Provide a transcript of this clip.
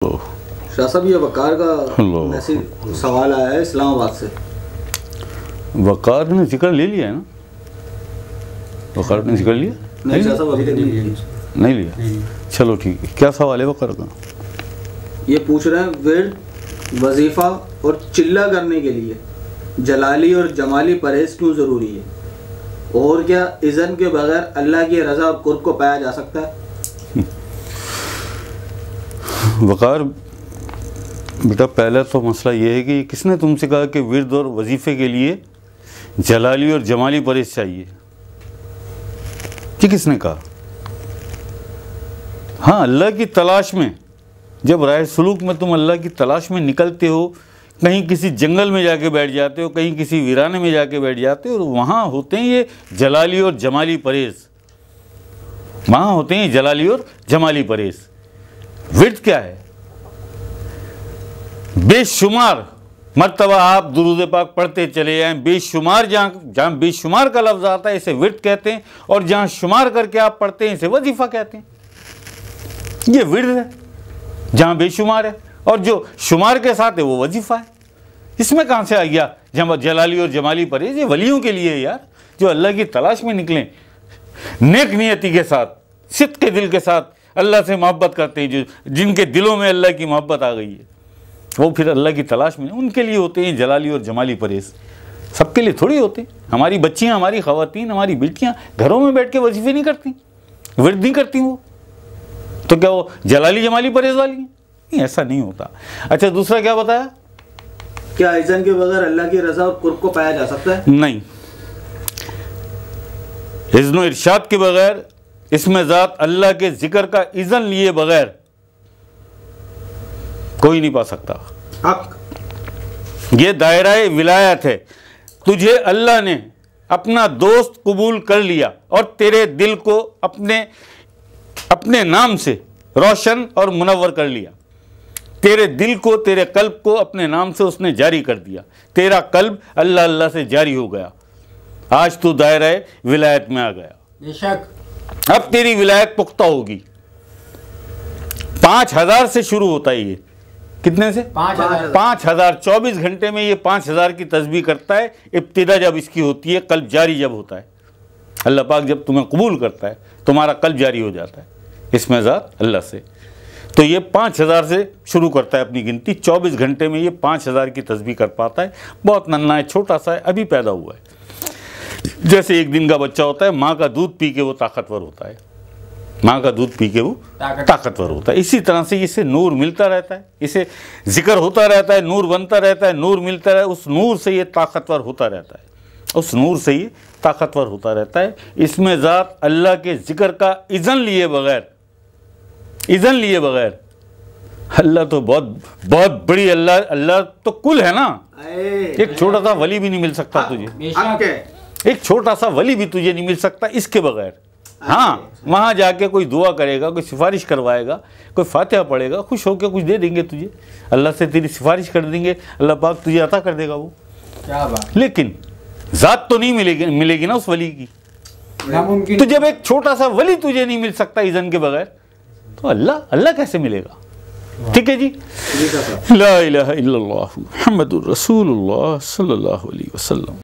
शाह साहब, ये वकार का मैसेज सवाल आया है इस्लामाबाद से। वकार ने जिक्र ले लिया है ना? वकार ने जिक्र लिया? नहीं शाह साहब, अभी तक नहीं लिया। चलो ठीक है, क्या सवाल है वकार का? ये पूछ रहे हैं, विर्द, वजीफा और चिल्ला करने के लिए जलाली और जमाली परहेज क्यों ज़रूरी है, और क्या इज़न के बगैर अल्लाह की रज़ा और कुर्ब को पाया जा सकता है? वकार बेटा, पहला तो मसला ये है कि किसने तुमसे कहा कि विर्द और वजीफ़े के लिए जलाली और जमाली परहेज चाहिए? ये किसने कहा? हाँ, अल्लाह की तलाश में, जब राह सलूक में तुम अल्लाह की तलाश में निकलते हो, कहीं किसी जंगल में जाके बैठ जाते हो, कहीं किसी वीराने में जाके बैठ जाते हो, और वहाँ होते हैं ये जलाली और जमाली परहेज। वहाँ होते हैं जलाली और जमाली परहेज। विर्द क्या है? बेशुमार मर्तबा आप दुरूद पाक पढ़ते चले जाएं, बेशुमार जहाँ बेशुमार का लफ्ज़ आता है इसे विर्द कहते हैं, और जहाँ शुमार करके आप पढ़ते हैं इसे वजीफ़ा कहते हैं। ये विर्द है जहाँ बेशुमार है, और जो शुमार के साथ है वो वजीफ़ा है। इसमें कहाँ से आ गया जलाली और जमाली परहेज? ये वलियों के लिए है यार, जो अल्लाह की तलाश में निकलें, नेक नियति के साथ, सिद्क़ के दिल के साथ अल्लाह से मोहब्बत करते हैं, जो जिनके दिलों में अल्लाह की मोहब्बत आ गई है, वो फिर अल्लाह की तलाश में, उनके लिए होते हैं जलाली और जमाली परहेज। सबके लिए थोड़ी होते हैं। हमारी बच्चियाँ, हमारी ख़वातीन, हमारी बेटियाँ घरों में बैठ के वजीफ़े नहीं करती, विर्द नहीं करती, वो तो क्या वो जलाली जमाली परहेज वाली हैं? नहीं, ऐसा नहीं होता। अच्छा, दूसरा क्या बताया? क्या इज़न के बगैर अल्लाह की रज़ा और कुर्ब को पाया जा सकता है? नहीं, इज़्न व इरशाद के बगैर, इसमें ज़ात अल्लाह के जिक्र का इज़न लिए बगैर कोई नहीं पा सकता। ये दायरा विलायत है। तुझे अल्लाह ने अपना दोस्त कबूल कर लिया और तेरे दिल को अपने नाम से रोशन और मुनव्वर कर लिया। तेरे दिल को, तेरे कल्ब को अपने नाम से उसने जारी कर दिया। तेरा कल्ब अल्लाह अल्लाह से जारी हो गया। आज तू दायरा विलायत में आ गया। बेशक अब तेरी विलायत पुख्ता होगी। 5000 से शुरू होता है ये। कितने से? 5000। 24 घंटे में ये 5000 की तस्बीह करता है। इब्तिदा जब इसकी होती है, कल्ब जारी जब होता है, अल्लाह पाक जब तुम्हें कबूल करता है, तुम्हारा कल्ब जारी हो जाता है इसमें ज़ात अल्लाह से। तो ये 5000 से शुरू करता है अपनी गिनती। 24 घंटे में ये 5000 की तस्बीह कर पाता है। बहुत नन्हा है, छोटा सा है, अभी पैदा हुआ है। जैसे एक दिन का बच्चा होता है, माँ का दूध पी के वो ताकतवर होता है, माँ का दूध पी के वो ताकतवर होता है। इसी तरह से इसे नूर मिलता रहता है, इसे जिक्र होता रहता है, नूर बनता रहता है, नूर मिलता रहता है, उस नूर से ये ताकतवर होता रहता है, उस नूर से ये ताकतवर होता रहता है। इसमें ज़ात अल्लाह के जिक्र का इज़न लिए बगैर, अल्लाह तो बहुत बड़ी, अल्लाह तो कुल है ना। एक छोटा सा वली भी नहीं मिल सकता तुझे, एक छोटा सा वली भी तुझे नहीं मिल सकता इसके बगैर। हाँ, वहाँ जाके कोई दुआ करेगा, कोई सिफारिश करवाएगा, कोई फातिहा पढ़ेगा, खुश होकर कुछ दे देंगे तुझे, अल्लाह से तेरी सिफारिश कर देंगे, अल्लाह पाक तुझे अता कर देगा वो। क्या बात। लेकिन ज़ात तो नहीं मिलेगी ना उस वली की। तो जब एक छोटा सा वली तुझे नहीं मिल सकता इज़न के बगैर, तो अल्लाह कैसे मिलेगा? ठीक है जी। ला इलाहा इल्लल्लाह मुहम्मदुर रसूलुल्लाह सल्लल्लाहु अलैहि वसल्लम।